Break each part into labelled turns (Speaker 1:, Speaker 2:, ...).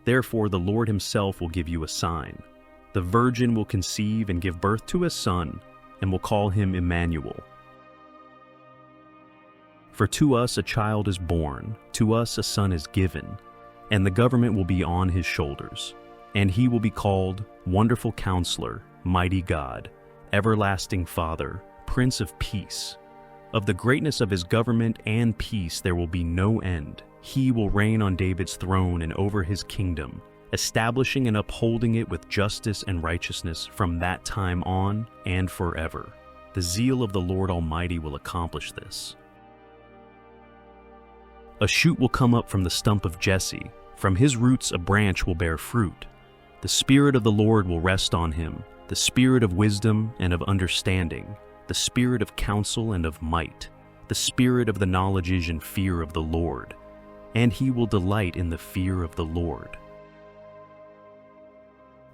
Speaker 1: Therefore the Lord himself will give you a sign. The virgin will conceive and give birth to a son, and will call him Emmanuel. For to us a child is born, to us a son is given, and the government will be on his shoulders. And he will be called Wonderful Counselor, Mighty God, Everlasting Father, Prince of Peace. Of the greatness of his government and peace there will be no end. He will reign on David's throne and over his kingdom, establishing and upholding it with justice and righteousness from that time on and forever. The zeal of the Lord Almighty will accomplish this. A shoot will come up from the stump of Jesse. From his roots a branch will bear fruit. The Spirit of the Lord will rest on him, the Spirit of wisdom and of understanding, the Spirit of counsel and of might, the Spirit of the knowledge and fear of the Lord. And he will delight in the fear of the Lord.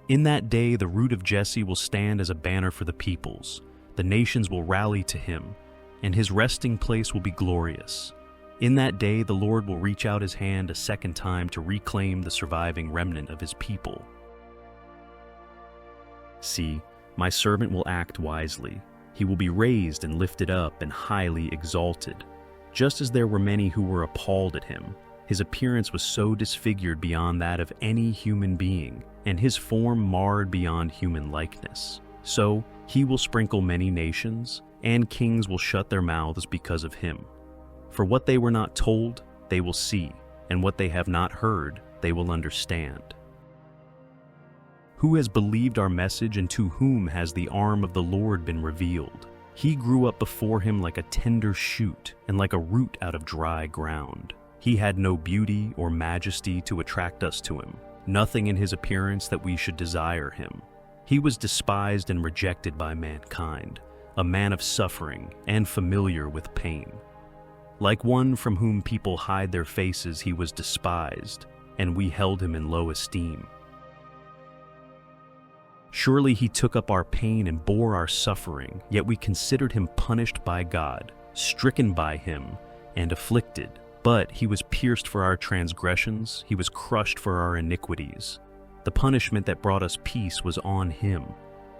Speaker 1: In that day the root of Jesse will stand as a banner for the peoples. The nations will rally to him, and his resting place will be glorious. In that day the Lord will reach out his hand a second time to reclaim the surviving remnant of his people. See, my servant will act wisely. He will be raised and lifted up and highly exalted. Just as there were many who were appalled at him, his appearance was so disfigured beyond that of any human being, and his form marred beyond human likeness. So he will sprinkle many nations, and kings will shut their mouths because of him. For what they were not told, they will see, and what they have not heard, they will understand. Who has believed our message, and to whom has the arm of the Lord been revealed? He grew up before him like a tender shoot, and like a root out of dry ground. He had no beauty or majesty to attract us to him, nothing in his appearance that we should desire him. He was despised and rejected by mankind, a man of suffering and familiar with pain. Like one from whom people hide their faces, he was despised, and we held him in low esteem. Surely he took up our pain and bore our suffering, yet we considered him punished by God, stricken by him, and afflicted. But he was pierced for our transgressions, he was crushed for our iniquities. The punishment that brought us peace was on him,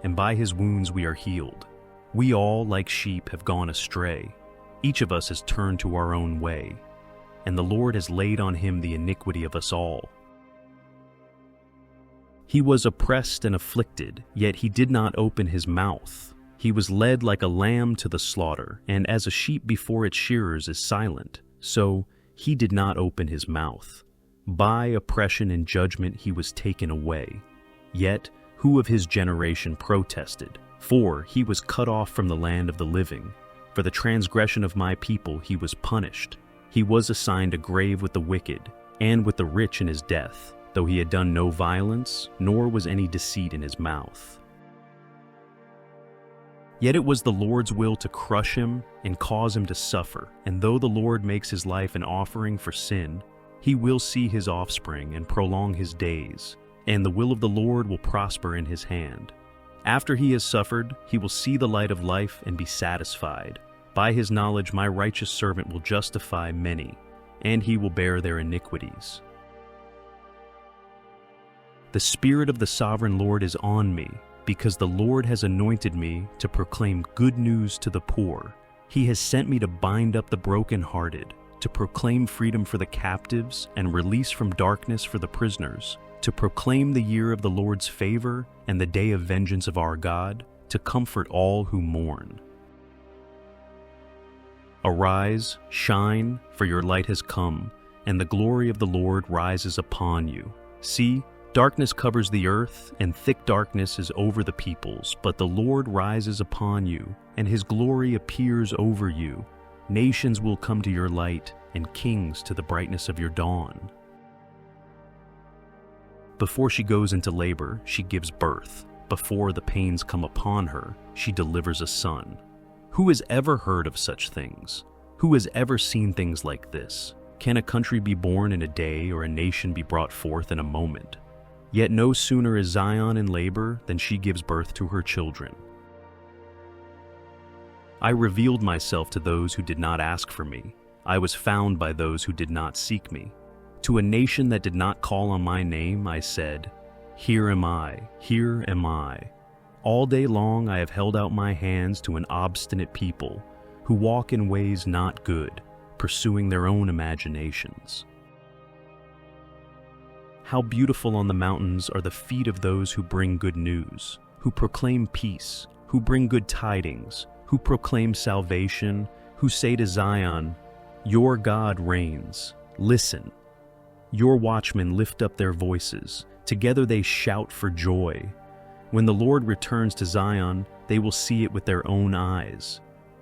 Speaker 1: and by his wounds we are healed. We all, like sheep, have gone astray. Each of us has turned to our own way, and the Lord has laid on him the iniquity of us all. He was oppressed and afflicted, yet he did not open his mouth. He was led like a lamb to the slaughter, and as a sheep before its shearers is silent, so he did not open his mouth. By oppression and judgment he was taken away. Yet who of his generation protested? For he was cut off from the land of the living. For the transgression of my people he was punished. He was assigned a grave with the wicked, and with the rich in his death, though he had done no violence, nor was any deceit in his mouth. Yet it was the Lord's will to crush him and cause him to suffer, and though the Lord makes his life an offering for sin, he will see his offspring and prolong his days, and the will of the Lord will prosper in his hand. After he has suffered, he will see the light of life and be satisfied. By his knowledge my righteous servant will justify many, and he will bear their iniquities. The Spirit of the Sovereign Lord is on me, because the Lord has anointed me to proclaim good news to the poor. He has sent me to bind up the brokenhearted, to proclaim freedom for the captives and release from darkness for the prisoners, to proclaim the year of the Lord's favor and the day of vengeance of our God, to comfort all who mourn. Arise, shine, for your light has come, and the glory of the Lord rises upon you. See, darkness covers the earth, and thick darkness is over the peoples, but the Lord rises upon you, and his glory appears over you. Nations will come to your light, and kings to the brightness of your dawn. Before she goes into labor, she gives birth. Before the pains come upon her, she delivers a son. Who has ever heard of such things? Who has ever seen things like this? Can a country be born in a day, or a nation be brought forth in a moment? Yet no sooner is Zion in labor than she gives birth to her children. I revealed myself to those who did not ask for me. I was found by those who did not seek me. To a nation that did not call on my name, I said, Here am I, here am I. All day long I have held out my hands to an obstinate people who walk in ways not good, pursuing their own imaginations. How beautiful on the mountains are the feet of those who bring good news, who proclaim peace, who bring good tidings, who proclaim salvation, who say to Zion, Your God reigns. Listen. Your watchmen lift up their voices. Together they shout for joy. When the Lord returns to Zion, they will see it with their own eyes.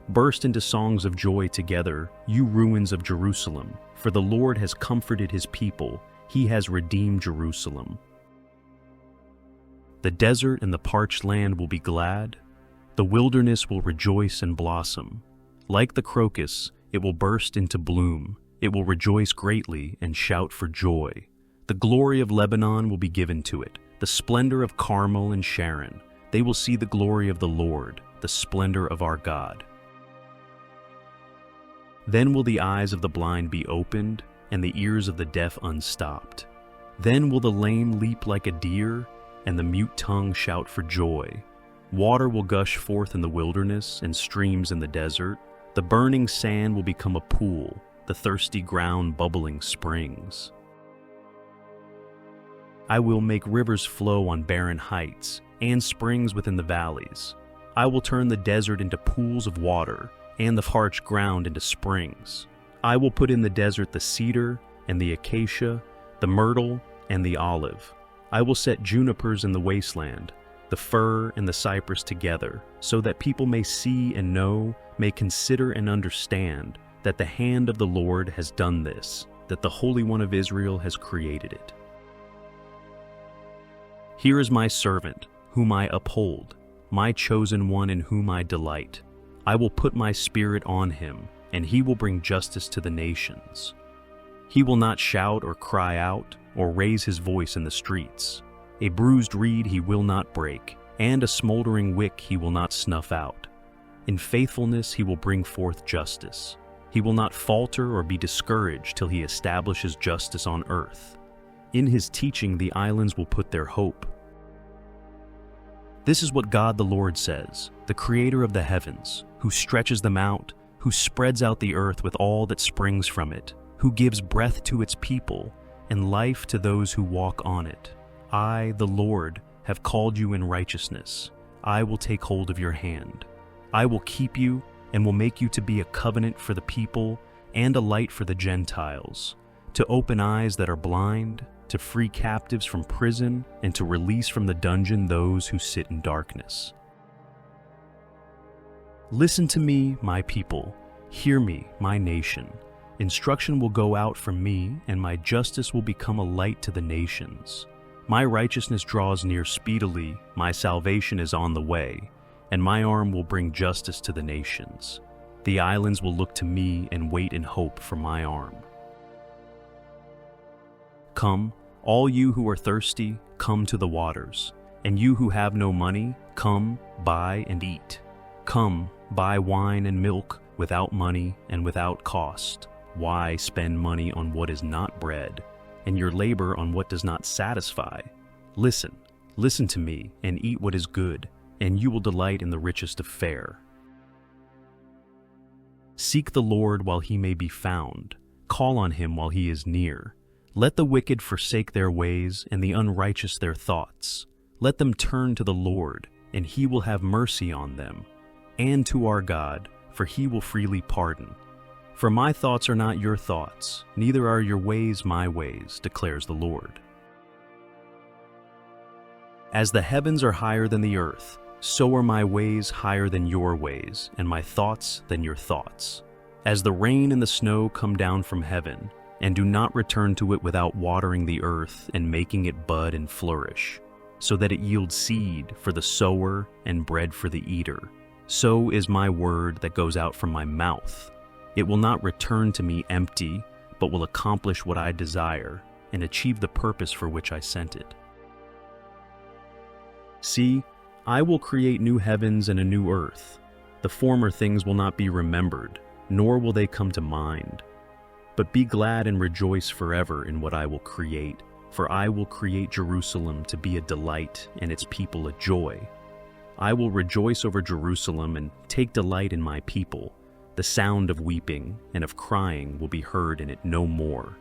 Speaker 1: Burst into songs of joy together, you ruins of Jerusalem, for the Lord has comforted his people. He has redeemed Jerusalem. The desert and the parched land will be glad. The wilderness will rejoice and blossom. Like the crocus, it will burst into bloom. It will rejoice greatly and shout for joy. The glory of Lebanon will be given to it, the splendor of Carmel and Sharon. They will see the glory of the Lord, the splendor of our God. Then will the eyes of the blind be opened, and the ears of the deaf unstopped. Then will the lame leap like a deer, and the mute tongue shout for joy. Water will gush forth in the wilderness and streams in the desert. The burning sand will become a pool, the thirsty ground bubbling springs. I will make rivers flow on barren heights and springs within the valleys. I will turn the desert into pools of water and the parched ground into springs. I will put in the desert the cedar and the acacia, the myrtle and the olive. I will set junipers in the wasteland, the fir and the cypress together, so that people may see and know, may consider and understand that the hand of the Lord has done this, that the Holy One of Israel has created it. Here is my servant, whom I uphold, my chosen one in whom I delight. I will put my spirit on him, and he will bring justice to the nations. He will not shout or cry out, or raise his voice in the streets. A bruised reed he will not break, and a smoldering wick he will not snuff out. In faithfulness he will bring forth justice. He will not falter or be discouraged till he establishes justice on earth. In his teaching the islands will put their hope. This is what God the Lord says, the Creator of the heavens, who stretches them out, who spreads out the earth with all that springs from it, who gives breath to its people and life to those who walk on it. I, the Lord, have called you in righteousness. I will take hold of your hand. I will keep you and will make you to be a covenant for the people and a light for the Gentiles, to open eyes that are blind, to free captives from prison, and to release from the dungeon those who sit in darkness. Listen to me, my people. Hear me, my nation. Instruction will go out from me, and my justice will become a light to the nations. My righteousness draws near speedily, my salvation is on the way, and my arm will bring justice to the nations. The islands will look to me and wait in hope for my arm. Come, all you who are thirsty, come to the waters, and you who have no money, come, buy and eat. Come, buy wine and milk without money and without cost. Why spend money on what is not bread, and your labor on what does not satisfy? Listen to me, and eat what is good, and you will delight in the richest of fare. Seek the Lord while he may be found. Call on him while he is near. Let the wicked forsake their ways, and the unrighteous their thoughts. Let them turn to the Lord, and he will have mercy on them, and to our God, for he will freely pardon. For my thoughts are not your thoughts, neither are your ways my ways, declares the Lord. As the heavens are higher than the earth, so are my ways higher than your ways, and my thoughts than your thoughts. As the rain and the snow come down from heaven, and do not return to it without watering the earth and making it bud and flourish, so that it yields seed for the sower and bread for the eater, so is my word that goes out from my mouth. It will not return to me empty, but will accomplish what I desire and achieve the purpose for which I sent it. See, I will create new heavens and a new earth. The former things will not be remembered, nor will they come to mind. But be glad and rejoice forever in what I will create, for I will create Jerusalem to be a delight and its people a joy. I will rejoice over Jerusalem and take delight in my people. The sound of weeping and of crying will be heard in it no more.